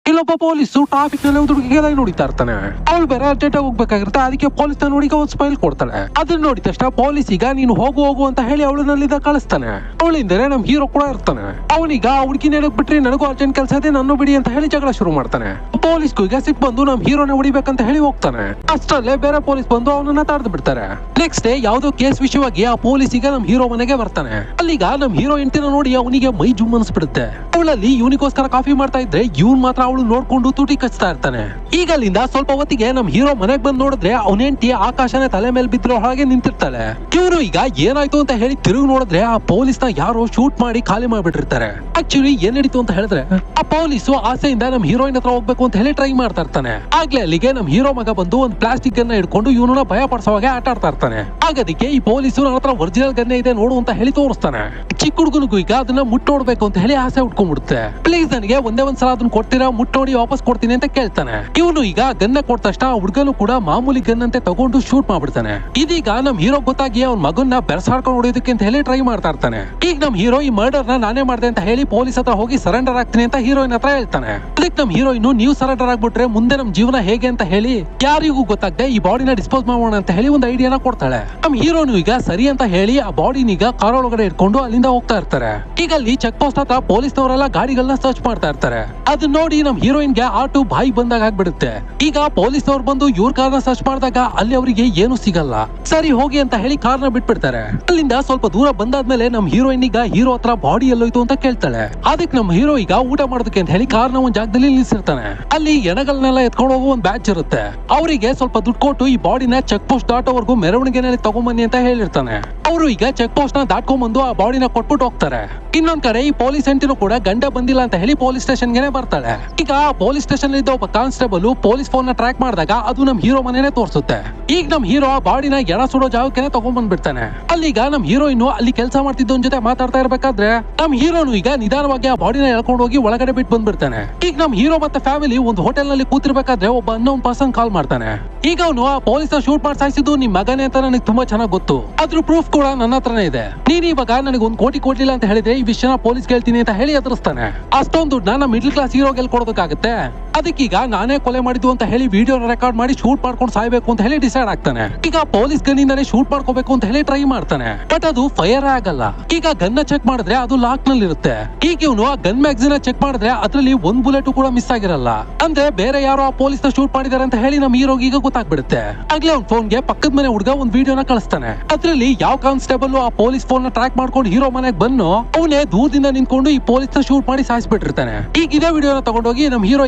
ಇಲ್ಲೊಬ್ಬ police traffic ನಲ್ಲಿ ಹುಡುಗಿಗೆ ನೋಡಿತಾ ಇರ್ತಾನೆ. ಅವಳು ಬೇರೆ ಅರ್ಜೆಂಟ್ ಆಗಿ ಹೋಗ್ಬೇಕಾಗಿರುತ್ತೆ. ಅದಕ್ಕೆ ಪೊಲೀಸ್ ನೋಡಿ ಒಂದು ಸ್ಮೈಲ್ ಕೊಡ್ತಾಳೆ. ಅದನ್ನ ನೋಡಿದ ತಕ್ಷಣ ಪೊಲೀಸ್ ಈಗ ನೀನು ಹೋಗು ಅಂತ ಹೇಳಿ ಅವಳನ್ನಿಂದ ಕಳಿಸ್ತಾನೆ. ಅವಳಿಂದರೆ ನಮ್ ಹೀರೋ ಕೂಡ ಇರ್ತಾನೆ. ಅವನೀಗ ಹುಡುಗಿ ನೆನಕ್ ಬಿಟ್ರಿ ನನಗೂ ಅರ್ಜೆಂಟ್ ಕೆಲಸ ಇದೆ ನನ್ನ ಬಿಡಿ ಅಂತ ಹೇಳಿ ಜಗಳ ಶುರು ಮಾಡ್ತಾನೆ. ಪೊಲೀಸ್ಗೂ ಈಗ ಸಿಕ್ ಬಂದು ನಮ್ ಹೀರೋನ ಹೊಡಿಬೇಕಂತ ಹೇಳಿ ಹೋಗ್ತಾನೆ. ಅಷ್ಟರಲ್ಲೇ ಬೇರೆ ಪೊಲೀಸ್ ಬಂದು ಅವನನ್ನ ತಡೆದು ಬಿಡ್ತಾರೆ. ನೆಕ್ಸ್ಟ್ ಡೇ ಯಾವ್ದೋ ಕೇಸ್ ವಿಷಯವಾಗಿ ಆ ಪೊಲೀಸ್ ಈಗ ನಮ್ ಹೀರೋ ಮನೆಗೆ ಬರ್ತಾನೆ. ಅಲ್ಲಿಗ ನಮ್ ಹೀರೋ ಹೆಂಡತಿನ ನೋಡಿ ಅವನಿಗೆ ಮೈ ಜುಮ್ ಅನ್ಸ್ಬಿಡುತ್ತೆ. ಅವಳಲ್ಲಿ ಇವನಿಗೋಸ್ಕರ ಕಾಫಿ ಮಾಡ್ತಾ ಇದ್ರೆ ಇವನ್ ಮಾತ್ರ ಅವಳು ನೋಡ್ಕೊಂಡು ತುಟಿ ಕಚ್ತಾ ಇರ್ತಾನೆ. ಈಗ ಅಲ್ಲಿಂದ ಸ್ವಲ್ಪ ಹೊತ್ತಿಗೆ ನಮ್ ಹೀರೋ ಮನೆಗ್ ಬಂದ್ ನೋಡಿದ್ರೆ ಅವನ ಹೆಂಡತಿ ಆಕಾಶನೇ ತಲೆ ಮೇಲೆ ಬಿದ್ದಿರೋ ಹಾಗೆ ನಿಂತಿರ್ತಾಳೆ. ಇವರು ಈಗ ಏನಾಯ್ತು ಅಂತ ಹೇಳಿ ತಿರುಗಿ ನೋಡಿದ್ರೆ ಆ ಪೊಲೀಸ್ ನ ಯಾರೋ ಶೂಟ್ ಮಾಡಿ ಖಾಲಿ ಮಾಡ್ಬಿಟ್ಟಿರ್ತಾರೆ. ಆಕ್ಚುಲಿ ಏನ್ ನಡೀತು ಅಂತ ಹೇಳಿದ್ರೆ ಆ ಪೊಲೀಸು ಆಸೆಯಿಂದ ನಮ್ ಹೀರೋಯಿನ್ ಹತ್ರ ಹೋಗ್ಬೇಕು ಅಂತ ಹೇಳಿ ಟ್ರೈ ಮಾಡ್ತಾ ಇರ್ತಾನೆ. ಆಗ್ಲೇ ಅಲ್ಲಿಗೆ ನಮ್ ಹೀರೋ ಮಗ ಬಂದು ಒಂದು ಪ್ಲಾಸ್ಟಿಕ್ ಅನ್ನ ಹಿಡ್ಕೊಂಡು ಇವನನ್ನ ಭಯ ಪಡಿಸೋವಾಗೆ ಆಟ ಆಡ್ತಾ ಇರ್ತಾನೆ. ಹಾಗದಕ್ಕೆ ಈ ಪೊಲೀಸು ನನ್ನ ಹತ್ರ ಒರಿಜಿನಲ್ ಗನ್ನೇ ಇದೆ ನೋಡು ಅಂತ ಹೇಳಿ ತೋರಿಸ್ತಾನೆ. ಚಿಕ್ಕ ಹುಡುಗನಿಗೂ ಈಗ ಅದನ್ನ ಮುಟ್ಟೋಡ್ಬೇಕು ಅಂತ ಹೇಳಿ ಆಸೆ ಉಟ್ಕೊಂಡ್ಬಿಡುತ್ತೆ. ಪ್ಲೀಸ್ ನನಗೆ ಒಂದೇ ಒಂದ್ಸಲ ಅದನ್ನ ಕೊಡ್ತೀರಾ, ಮುಟ್ಟೋಡಿ ವಾಪಸ್ ಕೊಡ್ತೀನಿ ಅಂತ ಕೇಳ್ತಾನೆ. ಇವನು ಈಗ ಗನ್ನ ಕೊಟ್ಟ ತಕ್ಷಣ ಹುಡುಗನು ಕೂಡ ಮಾಮೂಲಿ ಗನ್ ಅಂತೆ ತಗೊಂಡು ಶೂಟ್ ಮಾಡ್ಬಿಡ್ತಾನೆ. ಇದೀಗ ನಮ್ ಹೀರೋ ಗೊತ್ತಾಗಿ ಅವ್ನ ಮಗನ್ನ ಬೆರ್ಸಾಡ್ಕೊಂಡು ಹೊಡೆಯೋದಕ್ಕೆ ಅಂತ ಹೇಳಿ ಟ್ರೈ ಮಾಡ್ತಾ ಇರ್ತಾನೆ. ಈಗ ನಮ್ ಹೀರೋ ಈ ಮರ್ಡರ್ ನ ನಾನೇ ಮಾಡ್ದೆ ಅಂತ ಹೇಳಿ ಪೊಲೀಸ್ ಹತ್ರ ಹೋಗಿ ಸರೆಂಡರ್ ಆಗ್ತೀನಿ ಅಂತ ಹೀರೋಯಿನ್ ಹತ್ರ ಹೇಳ್ತಾನೆ. ಅದಕ್ಕೆ ನಮ್ ಹೀರೋಯಿನ್ ನೀವು ಸರೆಂಡರ್ ಆಗ್ಬಿಟ್ರೆ ಮುಂದೆ ನಮ್ ಜೀವನ ಹೇಗೆ ಅಂತ ಹೇಳಿ ಯಾರಿಗೂ ಗೊತ್ತಾಗದೆ ಈ ಬಾಡಿನ ಡಿಸ್ಪೋಸ್ ಮಾಡೋಣ ಅಂತ ಹೇಳಿ ಒಂದು ಐಡಿಯಾನ ಕೊಡ್ತಾಳೆ. ನಮ್ ಹೀರೋನು ಈಗ ಸರಿ ಅಂತ ಹೇಳಿ ಆ ಬಾಡಿನ ಈಗ ಕಾರ್ ಒಳಗಡೆ ಇಟ್ಕೊಂಡು ಅಲ್ಲಿಂದ ಹೋಗ್ತಾ ಇರ್ತಾರೆ. ಈಗ ಅಲ್ಲಿ ಚೆಕ್ ಪೋಸ್ಟ್ ಹತ್ರ ಪೊಲೀಸ್ನವರೆಲ್ಲ ಗಾಡಿಗಳನ್ನ ಸರ್ಚ್ ಮಾಡ್ತಾ ಇರ್ತಾರೆ. ಅದನ್ನ ನೋಡಿ ನಮ್ ಹೀರೋಯಿನ್ಗೆ ಆಟು ಬಾಯಿ ಬಂದಾಗ ಆಗ್ಬಿಡುತ್ತೆ. ಈಗ ಪೊಲೀಸ್ನವ್ರು ಬಂದು ಇವ್ರ ಕಾರ್ನ ಸರ್ಚ್ ಮಾಡಿದಾಗ ಅಲ್ಲಿ ಅವರಿಗೆ ಏನು ಸಿಗಲ್ಲ. ಸರಿ ಹೋಗಿ ಅಂತ ಹೇಳಿ ಕಾರ್ನ ಬಿಟ್ಬಿಡ್ತಾರೆ. ಅಲ್ಲಿಂದ ಸ್ವಲ್ಪ ದೂರ ಬಂದಾದ್ಮೇಲೆ ನಮ್ ಹೀರೋಯಿನ್ ಈಗ ಹೀರೋ ಹತ್ರ ಬಾಡಿ ಎಲ್ಲೋಯ್ತು ಅಂತ ಕೇಳ್ತಾಳೆ. ಅದಕ್ಕೆ ನಮ್ ಹೀರೋ ಈಗ ಊಟ ಮಾಡೋದಕ್ಕೆ ಅಂತ ಹೇಳಿ ಕಾರ್ನ ಒಂದ್ ಜಾಗದಲ್ಲಿ ನಿಲ್ಲಿಸಿರ್ತಾನೆ. ಅಲ್ಲಿ ಎಣಗಳನ್ನೆಲ್ಲ ಎತ್ಕೊಂಡು ಹೋಗೋ ಒಂದ್ ಬ್ಯಾಚ್ ಇರುತ್ತೆ. ಅವರಿಗೆ ಸ್ವಲ್ಪ ದುಡ್ಡು ಕೊಟ್ಟು ಈ ಬಾಡಿನ ಚೆಕ್ ಪೋಸ್ಟ್ ದಾಟೋವರೆಗೂ ಮೆರವಣಿಗೆನಲ್ಲಿ ತಗೊಂಬನ್ನಿ ಅಂತ ಹೇಳಿರ್ತಾನೆ. ಅವರು ಈಗ ಚೆಕ್ ಪೋಸ್ಟ್ ನ ದಾಟ್ಕೊಂಡ್ ಬಂದು ಆ ಬಾಡಿನ ಕೊಟ್ಬಿಟ್ಟು ಹೋಗ್ತಾರೆ. ಇನ್ನೊಂದ್ ಕಡೆ ಈ ಪೊಲೀಸ್ ಹೆಂಡತಿನೂ ಕೂಡ ಗಂಡ ಬಂದಿಲ್ಲ ಅಂತ ಹೇಳಿ ಪೊಲೀಸ್ ಸ್ಟೇಷನ್ ಗೆ ಬರ್ತಾಳೆ. ಈಗ ಪೊಲೀಸ್ ಸ್ಟೇಷನ್ ಇದ್ದ ಒಬ್ಬ ಕಾನ್ಸ್ಟೇಬಲ್ ಪೊಲೀಸ್ ಫೋನ್ ನ ಟ್ರ್ಯಾಕ್ ಮಾಡಿದಾಗ ಅದು ನಮ್ ಹೀರೋ ಮನೆನೇ ತೋರಿಸುತ್ತೆ. ಈಗ ನಮ್ ಹೀರೋ ಆ ಬಾಡಿನ ಎಣ ಸುಡೋ ಜಾಗಕ್ಕೆ ತಗೊಂಡ್ ಬಂದ್ಬಿಡ್ತಾನೆ. ಅಲ್ಲಿಗ ನಮ್ ಹೀರೋಯಿನ್ ಅಲ್ಲಿ ಕೆಲಸ ಮಾಡ್ತಿದ್ದವನ್ ಜೊತೆ ಮಾತಾಡ್ತಾ ಇರ್ಬೇಕಾದ್ರೆ ನಮ್ ಹೀರೋನು ಈಗ ನಿಧಾನವಾಗಿ ಆ ಬಾಡಿನ ಎಳ್ಕೊಂಡು ಹೋಗಿ ಒಳಗಡೆ ಬಿಟ್ಟು ಬಂದ್ಬಿಡ್ತಾನೆ. ಈಗ ನಮ್ ಹೀರೋ ಮತ್ತೆ ಫ್ಯಾಮಿಲಿ ಒಂದು ಹೋಟೆಲ್ ನಲ್ಲಿ ಕೂತಿರ್ಬೇಕಾದ್ರೆ ಒಬ್ಬ ಅನ್ನೋನ್ ಪರ್ಸನ್ ಕಾಲ್ ಮಾಡ್ತಾನೆ. ಈಗ ಅವನು ಆ ಪೊಲೀಸ್ ಶೂಟ್ ಮಾಡಿ ಸಾಯಿಸಿದ್ದು ನಿಮ್ ಮಗನೇ ಅಂತ ನನಗೆ ತುಂಬಾ ಚೆನ್ನಾಗಿ ಗೊತ್ತು. ಅದ್ರ ಪ್ರೂಫ್ ಕೂಡ ನನ್ನ ಹತ್ರನೇ ಇದೆ. ನೀನ್ ಇವಾಗ ನನಗೆ ಒಂದ್ ಕೋಟಿ ಕೊಡ್ಲಿಲ್ಲ ಅಂತ ಹೇಳಿದ್ರೆ ಈ ವಿಷಯನ ಪೊಲೀಸ್ ಹೇಳ್ತೀನಿ ಅಂತ ಹೇಳಿ ಎದುರಿಸ್ತಾನೆ. ಅಷ್ಟೊಂದು ದುಡ್ಡನ್ನ ಮಿಡ್ಲ್ ಕ್ಲಾಸ್ ಹೀರೋಗೆ ಕೊಡೋದಕ್ಕಾಗತ್ತೆ. ಅದಕ್ಕೀಗ ನಾನೇ ಕೊಲೆ ಮಾಡಿದ್ದು ಅಂತ ಹೇಳಿ ವಿಡಿಯೋ ರೆಕಾರ್ಡ್ ಮಾಡಿ ಶೂಟ್ ಮಾಡ್ಕೊಂಡು ಸಾಯ್ಬೇಕು ಅಂತ ಹೇಳಿ ಡಿಸೈಡ್ ಆಗ್ತಾನೆ. ಈಗ ಪೊಲೀಸ್ ಗನ್ನಿಂದಾನೇ ಶೂಟ್ ಮಾಡ್ಕೋಬೇಕು ಅಂತ ಹೇಳಿ ಟ್ರೈ ಮಾಡ್ತಾನೆ. ಬಟ್ ಅದು ಫೈರ್ ಆಗಲ್ಲ. ಈಗ ಗನ್ನ ಚೆಕ್ ಮಾಡಿದ್ರೆ ಅದು ಲಾಕ್ ನಲ್ಲಿ ಇರುತ್ತೆ. ಈಗ ಇವನು ಆ ಗನ್ ಮ್ಯಾಗ್ಝಿನ್ ಚೆಕ್ ಮಾಡಿದ್ರೆ ಅದ್ರಲ್ಲಿ ಒಂದ್ ಬುಲೆಟ್ ಕೂಡ ಮಿಸ್ ಆಗಿರಲ್ಲ. ಅಂದ್ರೆ ಬೇರೆ ಯಾರೋ ಆ ಪೊಲೀಸ್ ನ ಶೂಟ್ ಮಾಡಿದಾರೆ ಅಂತ ಹೇಳಿ ನಮ್ ಹೀರೋಗೆ ಈಗ ಗೊತ್ತಾಗ್ಬಿಡುತ್ತೆ. ಆಗ್ಲೇ ಅವ್ನ ಫೋನ್ಗೆ ಪಕ್ಕದ ಮನೆ ಹುಡುಗ ಒಂದ್ ವಿಡಿಯೋನ ಕಳಿಸ್ತಾನೆ. ಅದ್ರಲ್ಲಿ ಯಾವ ಕಾನ್ಸ್ಟೇಬಲ್ ಆ ಪೊಲೀಸ್ ಫೋನ್ ನ ಟ್ರ್ಯಾಕ್ ಮಾಡ್ಕೊಂಡು ಹೀರೋ ಮನೆಗೆ ಬಂದು ಅವನೇ ದೂರದಿಂದ ನಿಂತ್ಕೊಂಡು ಈ ಪೊಲೀಸ್ ನ ಶೂಟ್ ಮಾಡಿ ಸಾಯಿಸ್ಬಿಟ್ಟಿರ್ತಾನೆ. ಈಗ ಇದೇ ವಿಡಿಯೋನ ತಗೊಂಡೋಗಿ ನಮ್ ಹೀರೋ